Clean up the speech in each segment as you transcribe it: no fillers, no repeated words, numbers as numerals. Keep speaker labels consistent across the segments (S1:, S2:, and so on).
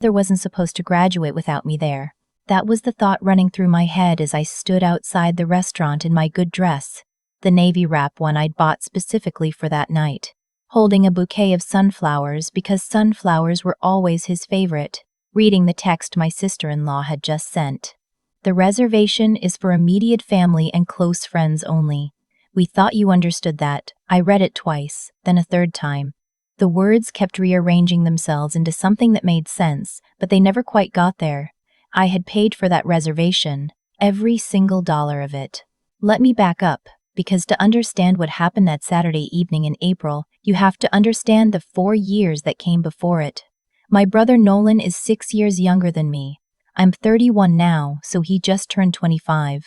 S1: brother wasn't supposed to graduate without me there. That was the thought running through my head as I stood outside the restaurant in my good dress, the navy wrap one I'd bought specifically for that night, holding a bouquet of sunflowers because sunflowers were always his favorite, reading the text my sister-in-law had just sent. The reservation is for immediate family and close friends only. We thought you understood that. I read it twice, then a third time. The words kept rearranging themselves into something that made sense, but they never quite got there. I had paid for that reservation, every single dollar of it. Let me back up, because to understand what happened that Saturday evening in April, you have to understand the 4 years that came before it. My brother Nolan is 6 years younger than me. I'm 31 now, so he just turned 25.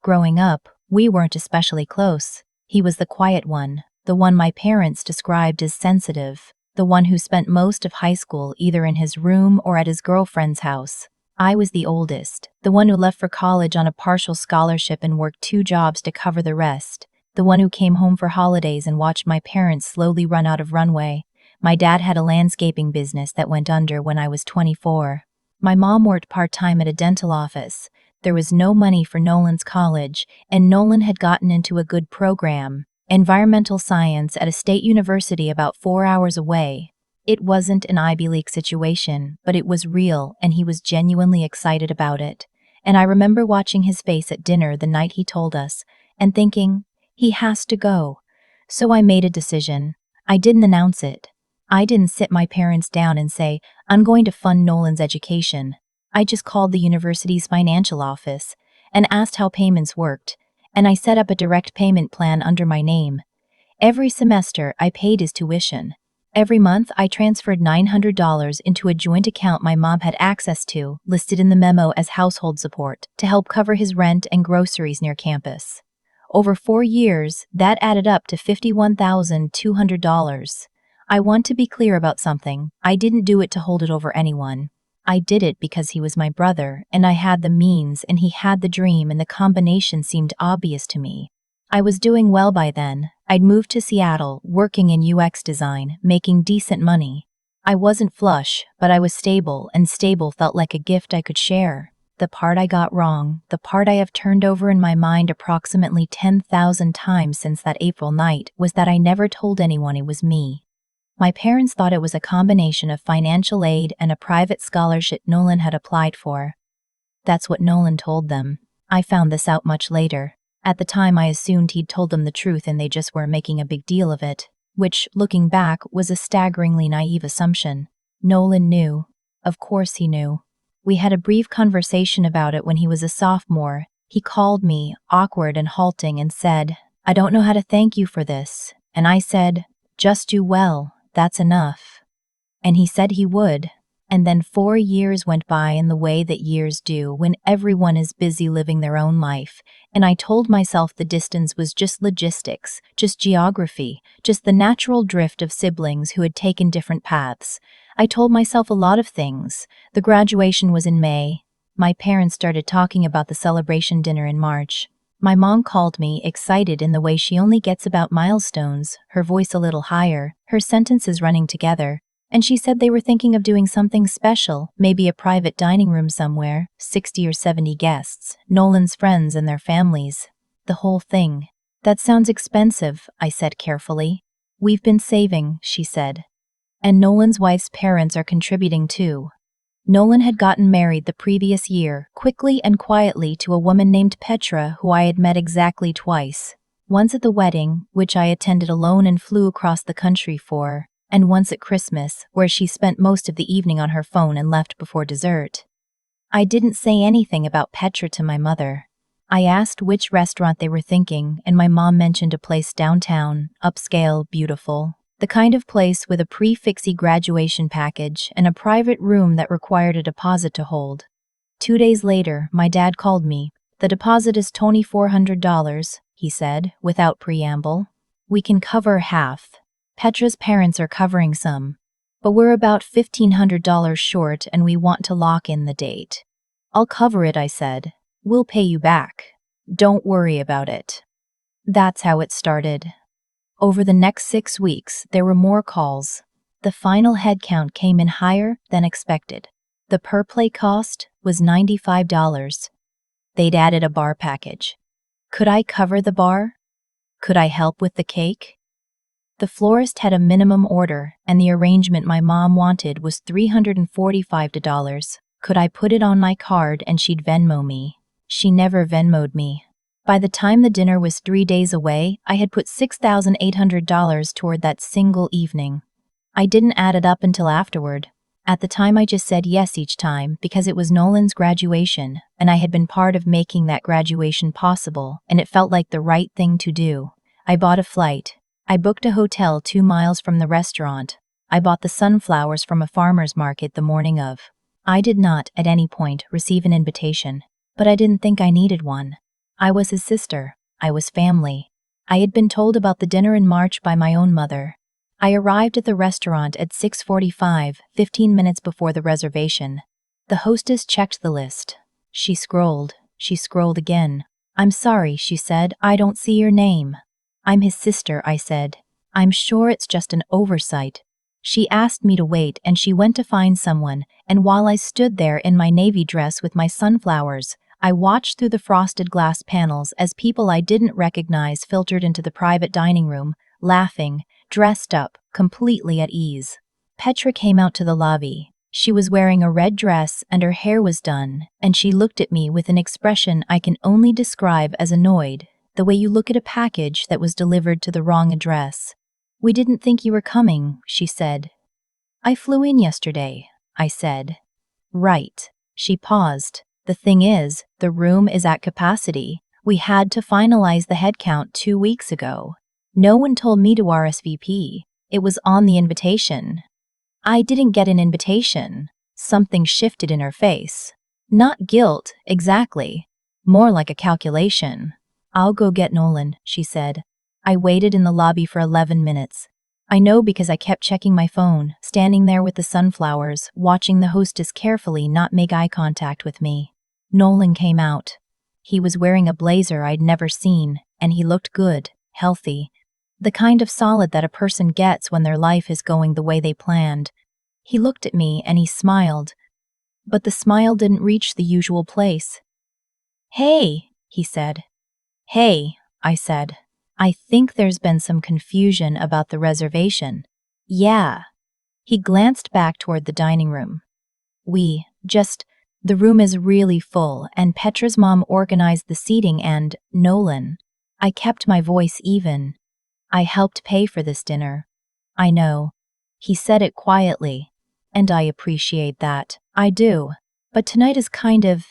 S1: Growing up, we weren't especially close. He was the quiet one, the one my parents described as sensitive, the one who spent most of high school either in his room or at his girlfriend's house. I was the oldest, the one who left for college on a partial scholarship and worked 2 jobs to cover the rest, the one who came home for holidays and watched my parents slowly run out of runway. My dad had a landscaping business that went under when I was 24. My mom worked part-time at a dental office. There was no money for Nolan's college, and Nolan had gotten into a good program, environmental science at a state university about 4 hours away. It wasn't an Ivy League situation, but it was real, and he was genuinely excited about it. And I remember watching his face at dinner the night he told us, and thinking, he has to go. So I made a decision. I didn't announce it. I didn't sit my parents down and say, I'm going to fund Nolan's education. I just called the university's financial office and asked how payments worked, and I set up a direct payment plan under my name. Every semester, I paid his tuition. Every month, I transferred $900 into a joint account my mom had access to, listed in the memo as household support, to help cover his rent and groceries near campus. Over 4 years, that added up to $51,200. I want to be clear about something. I didn't do it to hold it over anyone. I did it because he was my brother, and I had the means, and he had the dream, and the combination seemed obvious to me. I was doing well by then. I'd moved to Seattle, working in UX design, making decent money. I wasn't flush, but I was stable, and stable felt like a gift I could share. The part I got wrong, the part I have turned over in my mind approximately 10,000 times since that April night, was that I never told anyone it was me. My parents thought it was a combination of financial aid and a private scholarship Nolan had applied for. That's what Nolan told them. I found this out much later. At the time, I assumed he'd told them the truth and they just weren't making a big deal of it, which, looking back, was a staggeringly naive assumption. Nolan knew. Of course he knew. We had a brief conversation about it when he was a sophomore. He called me, awkward and halting, and said, I don't know how to thank you for this. And I said, just do well, that's enough. And he said he would. And then 4 years went by in the way that years do when everyone is busy living their own life, and I told myself the distance was just logistics, just geography, just the natural drift of siblings who had taken different paths. I told myself a lot of things. The graduation was in May. My parents started talking about the celebration dinner in March. My mom called me, excited in the way she only gets about milestones, her voice a little higher, her sentences running together. And she said they were thinking of doing something special, maybe a private dining room somewhere, 60 or 70 guests, Nolan's friends and their families. The whole thing. That sounds expensive, I said carefully. We've been saving, she said. And Nolan's wife's parents are contributing too. Nolan had gotten married the previous year, quickly and quietly, to a woman named Petra who I had met exactly twice. Once at the wedding, which I attended alone and flew across the country for, and once at Christmas, where she spent most of the evening on her phone and left before dessert. I didn't say anything about Petra to my mother. I asked which restaurant they were thinking, and my mom mentioned a place downtown, upscale, beautiful, the kind of place with a prefixy graduation package and a private room that required a deposit to hold. 2 days later, my dad called me. The deposit is $2,400, he said, without preamble. We can cover half. Petra's parents are covering some, but we're about $1,500 short and we want to lock in the date. I'll cover it, I said. We'll pay you back. Don't worry about it. That's how it started. Over the next 6 weeks, there were more calls. The final headcount came in higher than expected. The per plate cost was $95. They'd added a bar package. Could I cover the bar? Could I help with the cake? The florist had a minimum order, and the arrangement my mom wanted was $345. Could I put it on my card and she'd Venmo me? She never Venmo'd me. By the time the dinner was 3 days away, I had put $6,800 toward that single evening. I didn't add it up until afterward. At the time I just said yes each time because it was Nolan's graduation, and I had been part of making that graduation possible, and it felt like the right thing to do. I bought a flight. I booked a hotel 2 miles from the restaurant. I bought the sunflowers from a farmer's market the morning of. I did not, at any point, receive an invitation, but I didn't think I needed one. I was his sister. I was family. I had been told about the dinner in March by my own mother. I arrived at the restaurant at 6:45, 15 minutes before the reservation. The hostess checked the list. She scrolled again. "I'm sorry," she said, "I don't see your name." "I'm his sister," I said. "I'm sure it's just an oversight." She asked me to wait and she went to find someone, and while I stood there in my navy dress with my sunflowers, I watched through the frosted glass panels as people I didn't recognize filtered into the private dining room, laughing, dressed up, completely at ease. Petra came out to the lobby. She was wearing a red dress and her hair was done, and she looked at me with an expression I can only describe as annoyed, the way you look at a package that was delivered to the wrong address. "We didn't think you were coming," she said. "I flew in yesterday," I said. "Right." She paused. "The thing is, the room is at capacity. We had to finalize the head count 2 weeks ago. No one told me to RSVP. It was on the invitation." "I didn't get an invitation." Something shifted in her face. Not guilt, exactly. More like a calculation. "I'll go get Nolan," she said. I waited in the lobby for 11 minutes. I know because I kept checking my phone, standing there with the sunflowers, watching the hostess carefully not make eye contact with me. Nolan came out. He was wearing a blazer I'd never seen, and he looked good, healthy. The kind of solid that a person gets when their life is going the way they planned. He looked at me and he smiled. But the smile didn't reach the usual place. "Hey," he said. "Hey," I said. "I think there's been some confusion about the reservation." "Yeah." He glanced back toward the dining room. The room is really full, and Petra's mom organized the seating and, Nolan." I kept my voice even. "I helped pay for this dinner." "I know." He said it quietly. "And I appreciate that. I do. But tonight is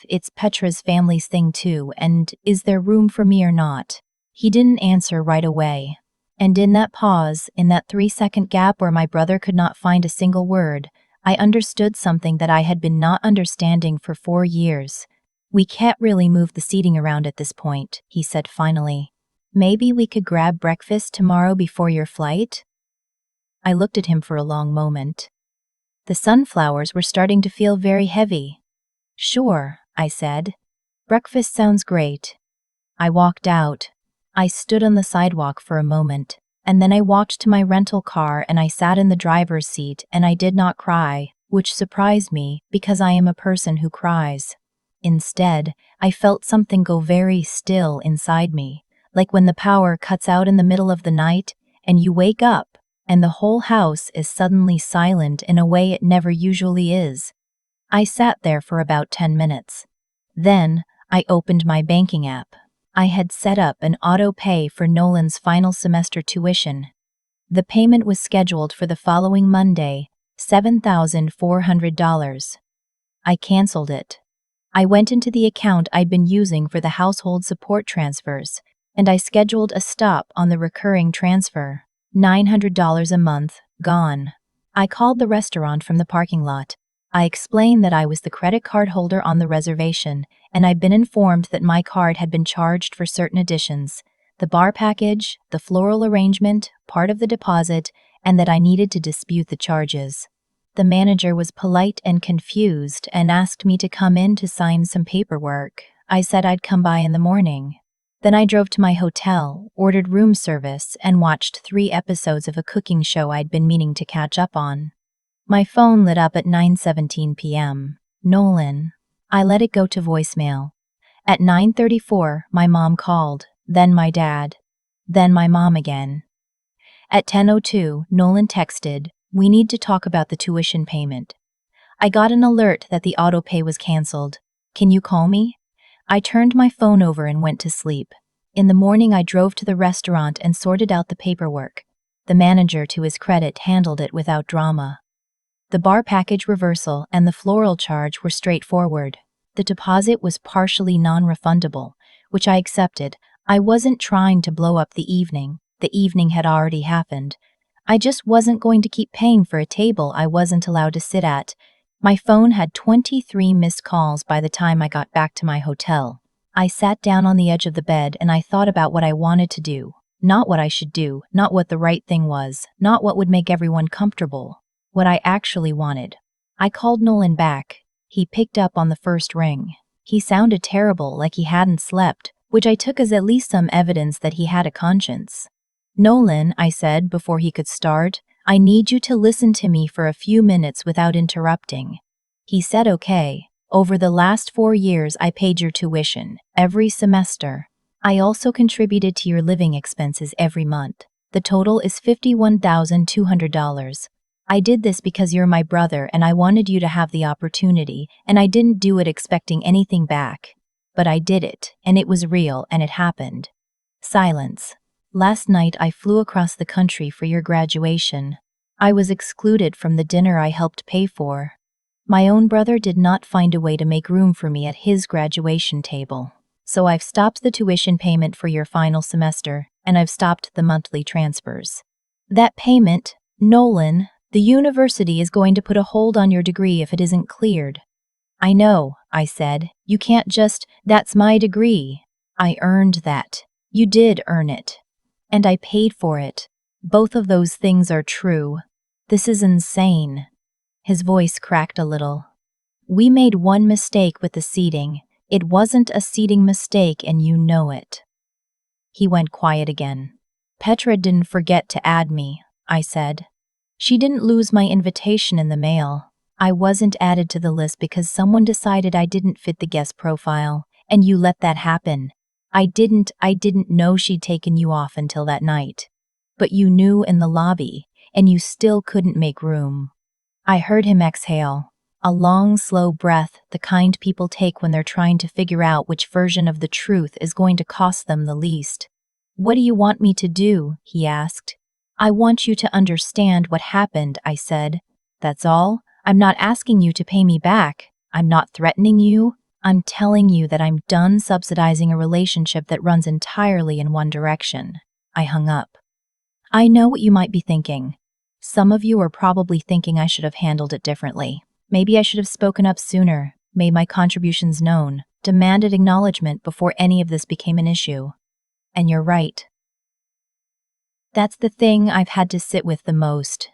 S1: it's Petra's family's thing too, and is there room for me or not?" He didn't answer right away. And in that pause, in that 3-second gap where my brother could not find a single word, I understood something that I had been not understanding for 4 years. "We can't really move the seating around at this point," he said finally. "Maybe we could grab breakfast tomorrow before your flight?" I looked at him for a long moment. The sunflowers were starting to feel very heavy. "Sure," I said. "Breakfast sounds great." I walked out. I stood on the sidewalk for a moment, and then I walked to my rental car and I sat in the driver's seat and I did not cry, which surprised me because I am a person who cries. Instead, I felt something go very still inside me, like when the power cuts out in the middle of the night and you wake up and the whole house is suddenly silent in a way it never usually is. I sat there for about 10 minutes. Then, I opened my banking app. I had set up an autopay for Nolan's final semester tuition. The payment was scheduled for the following Monday, $7,400. I canceled it. I went into the account I'd been using for the household support transfers, and I scheduled a stop on the recurring transfer. $900 a month, gone. I called the restaurant from the parking lot. I explained that I was the credit card holder on the reservation, and I'd been informed that my card had been charged for certain additions, the bar package, the floral arrangement, part of the deposit, and that I needed to dispute the charges. The manager was polite and confused and asked me to come in to sign some paperwork. I said I'd come by in the morning. Then I drove to my hotel, ordered room service, and watched 3 episodes of a cooking show I'd been meaning to catch up on. My phone lit up at 9:17 p.m. Nolan. I let it go to voicemail. At 9:34, my mom called, then my dad, then my mom again. At 10:02, Nolan texted, "We need to talk about the tuition payment." I got an alert that the autopay was canceled. "Can you call me?" I turned my phone over and went to sleep. In the morning, I drove to the restaurant and sorted out the paperwork. The manager, to his credit, handled it without drama. The bar package reversal and the floral charge were straightforward. The deposit was partially non-refundable, which I accepted. I wasn't trying to blow up the evening. The evening had already happened. I just wasn't going to keep paying for a table I wasn't allowed to sit at. My phone had 23 missed calls by the time I got back to my hotel. I sat down on the edge of the bed and I thought about what I wanted to do. Not what I should do, not what the right thing was, not what would make everyone comfortable. What I actually wanted. I called Nolan back. He picked up on the first ring. He sounded terrible, like he hadn't slept, which I took as at least some evidence that he had a conscience. "Nolan," I said before he could start, "I need you to listen to me for a few minutes without interrupting." He said okay. "Over the last 4 years, I paid your tuition, every semester. I also contributed to your living expenses every month. The total is $51,200. I did this because you're my brother and I wanted you to have the opportunity, and I didn't do it expecting anything back. But I did it, and it was real, and it happened." Silence. "Last night I flew across the country for your graduation. I was excluded from the dinner I helped pay for. My own brother did not find a way to make room for me at his graduation table. So I've stopped the tuition payment for your final semester, and I've stopped the monthly transfers. That payment, Nolan, the university is going to put a hold on your degree if it isn't cleared." "I know," I said. "You can't just, that's my degree. I earned that." "You did earn it. And I paid for it. Both of those things are true. This is insane." His voice cracked a little. "We made one mistake with the seating. It wasn't a seating mistake and you know it." He went quiet again. "Petra didn't forget to add me," I said. "She didn't lose my invitation in the mail. I wasn't added to the list because someone decided I didn't fit the guest profile, and you let that happen. I didn't know she'd taken you off until that night. But you knew in the lobby, and you still couldn't make room." I heard him exhale. A long, slow breath, the kind people take when they're trying to figure out which version of the truth is going to cost them the least. "What do you want me to do?" he asked. "I want you to understand what happened," I said. "That's all. I'm not asking you to pay me back. I'm not threatening you. I'm telling you that I'm done subsidizing a relationship that runs entirely in one direction." I hung up. I know what you might be thinking. Some of you are probably thinking I should have handled it differently. Maybe I should have spoken up sooner, made my contributions known, demanded acknowledgement before any of this became an issue. And you're right. That's the thing I've had to sit with the most.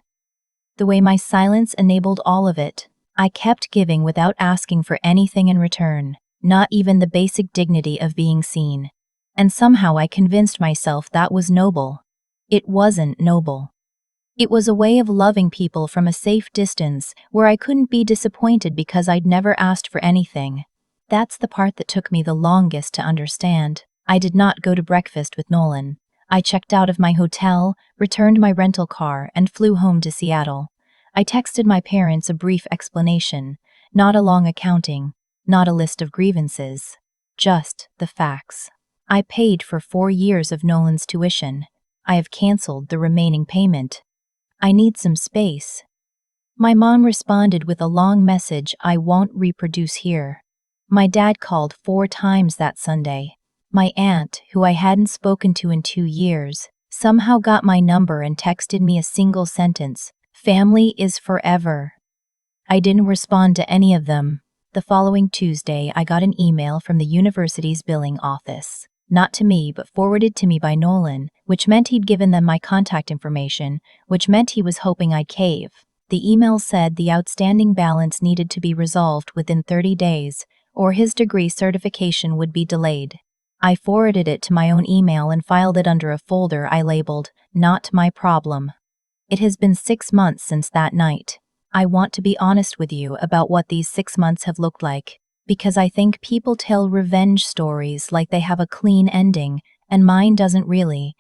S1: The way my silence enabled all of it. I kept giving without asking for anything in return, not even the basic dignity of being seen. And somehow I convinced myself that was noble. It wasn't noble. It was a way of loving people from a safe distance where I couldn't be disappointed because I'd never asked for anything. That's the part that took me the longest to understand. I did not go to breakfast with Nolan. I checked out of my hotel, returned my rental car, and flew home to Seattle. I texted my parents a brief explanation, not a long accounting, not a list of grievances, just the facts. I paid for 4 years of Nolan's tuition. I have canceled the remaining payment. I need some space. My mom responded with a long message I won't reproduce here. My dad called 4 times that Sunday. My aunt, who I hadn't spoken to in 2 years, somehow got my number and texted me a single sentence, "Family is forever." I didn't respond to any of them. The following Tuesday, I got an email from the university's billing office. Not to me, but forwarded to me by Nolan, which meant he'd given them my contact information, which meant he was hoping I'd cave. The email said the outstanding balance needed to be resolved within 30 days, or his degree certification would be delayed. I forwarded it to my own email and filed it under a folder I labeled, "Not My Problem." It has been 6 months since that night. I want to be honest with you about what these 6 months have looked like, because I think people tell revenge stories like they have a clean ending, and mine doesn't really.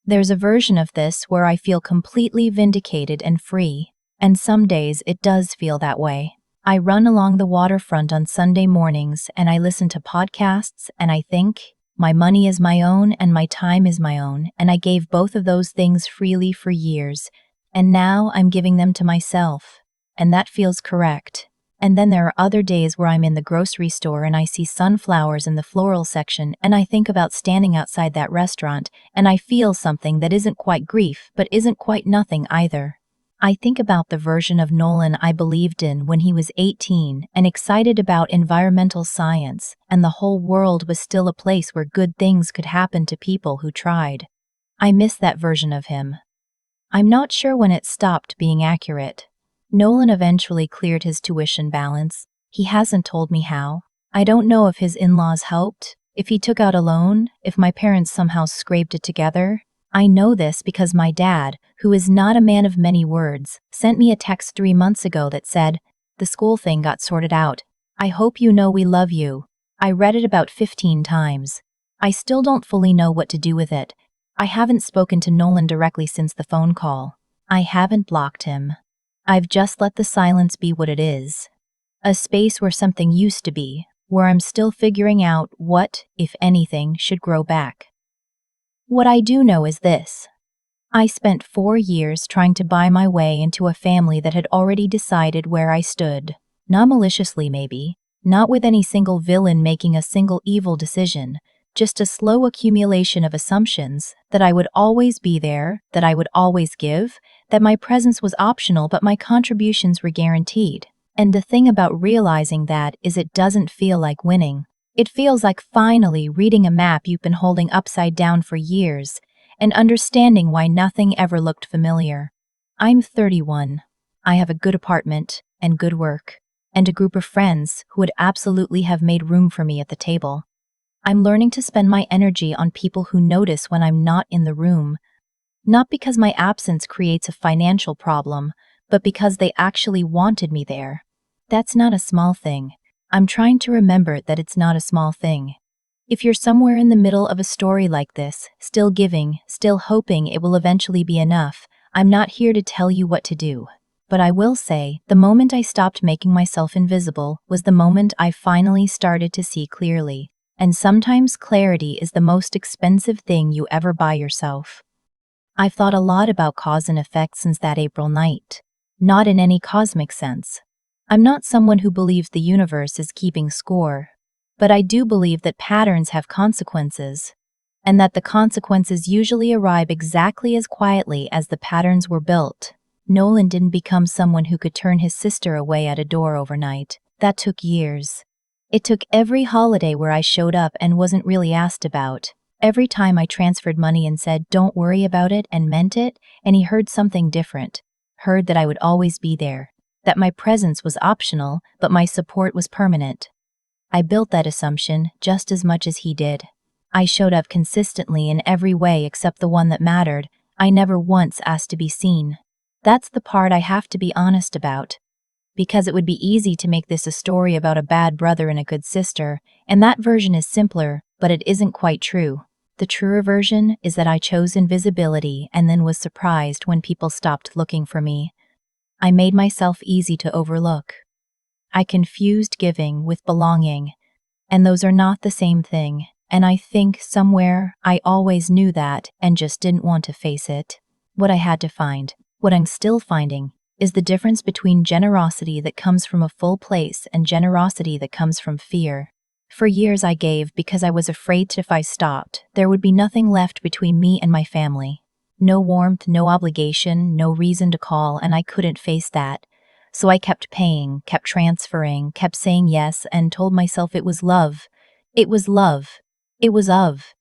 S1: There's a version of this where I feel completely vindicated and free, and some days it does feel that way. I run along the waterfront on Sunday mornings and I listen to podcasts and I think, my money is my own and my time is my own, and I gave both of those things freely for years, and now I'm giving them to myself, and that feels correct. And then there are other days where I'm in the grocery store and I see sunflowers in the floral section and I think about standing outside that restaurant and I feel something that isn't quite grief but isn't quite nothing either. I think about the version of Nolan I believed in when he was 18 and excited about environmental science, and the whole world was still a place where good things could happen to people who tried. I miss that version of him. I'm not sure when it stopped being accurate. Nolan eventually cleared his tuition balance. He hasn't told me how. I don't know if his in-laws helped, if he took out a loan, if my parents somehow scraped it together. I know this because my dad, who is not a man of many words, sent me a text 3 months ago that said, "The school thing got sorted out. I hope you know we love you." I read it about 15 times. I still don't fully know what to do with it. I haven't spoken to Nolan directly since the phone call. I haven't blocked him. I've just let the silence be what it is. A space where something used to be, where I'm still figuring out what, if anything, should grow back. What I do know is this. I spent 4 years trying to buy my way into a family that had already decided where I stood. Not maliciously, maybe. Not with any single villain making a single evil decision. Just a slow accumulation of assumptions that I would always be there, that I would always give, that my presence was optional but my contributions were guaranteed. And the thing about realizing that is it doesn't feel like winning. It feels like finally reading a map you've been holding upside down for years and understanding why nothing ever looked familiar. I'm 31. I have a good apartment and good work, and a group of friends who would absolutely have made room for me at the table. I'm learning to spend my energy on people who notice when I'm not in the room, not because my absence creates a financial problem, but because they actually wanted me there. That's not a small thing. I'm trying to remember that it's not a small thing. If you're somewhere in the middle of a story like this, still giving, still hoping it will eventually be enough, I'm not here to tell you what to do. But I will say, the moment I stopped making myself invisible was the moment I finally started to see clearly. And sometimes clarity is the most expensive thing you ever buy yourself. I've thought a lot about cause and effect since that April night. Not in any cosmic sense. I'm not someone who believes the universe is keeping score, but I do believe that patterns have consequences, and that the consequences usually arrive exactly as quietly as the patterns were built. Nolan didn't become someone who could turn his sister away at a door overnight. That took years. It took every holiday where I showed up and wasn't really asked about. Every time I transferred money and said, "Don't worry about it," and meant it, and he heard something different. Heard that I would always be there. That my presence was optional, but my support was permanent. I built that assumption just as much as he did. I showed up consistently in every way except the one that mattered. I never once asked to be seen. That's the part I have to be honest about. Because it would be easy to make this a story about a bad brother and a good sister, and that version is simpler, but it isn't quite true. The truer version is that I chose invisibility and then was surprised when people stopped looking for me. I made myself easy to overlook. I confused giving with belonging, and those are not the same thing, and I think somewhere I always knew that and just didn't want to face it. What I had to find, what I'm still finding, is the difference between generosity that comes from a full place and generosity that comes from fear. For years I gave because I was afraid that if I stopped, there would be nothing left between me and my family. No warmth, no obligation, no reason to call, and I couldn't face that. So I kept paying, kept transferring, kept saying yes, and told myself it was love. It was love. It was of.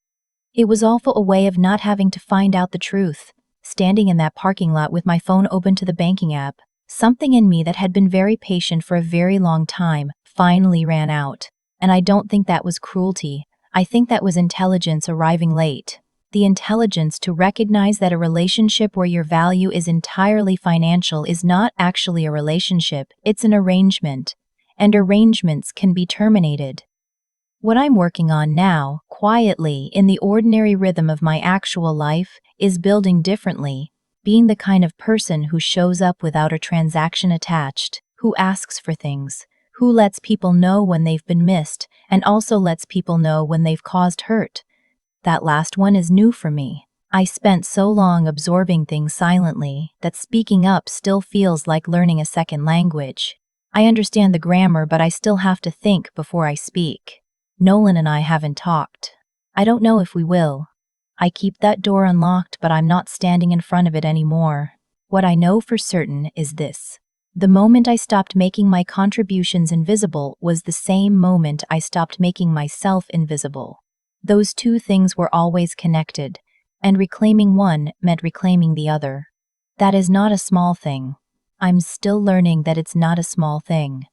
S1: It was also a way of not having to find out the truth. Standing in that parking lot with my phone open to the banking app, something in me that had been very patient for a very long time finally ran out. And I don't think that was cruelty. I think that was intelligence arriving late. The intelligence to recognize that a relationship where your value is entirely financial is not actually a relationship, it's an arrangement, and arrangements can be terminated. What I'm working on now, quietly, in the ordinary rhythm of my actual life, is building differently, being the kind of person who shows up without a transaction attached, who asks for things, who lets people know when they've been missed, and also lets people know when they've caused hurt. That last one is new for me. I spent so long absorbing things silently that speaking up still feels like learning a second language. I understand the grammar, but I still have to think before I speak. Nolan and I haven't talked. I don't know if we will. I keep that door unlocked, but I'm not standing in front of it anymore. What I know for certain is this. The moment I stopped making my contributions invisible was the same moment I stopped making myself invisible. Those two things were always connected, and reclaiming one meant reclaiming the other. That is not a small thing. I'm still learning that it's not a small thing.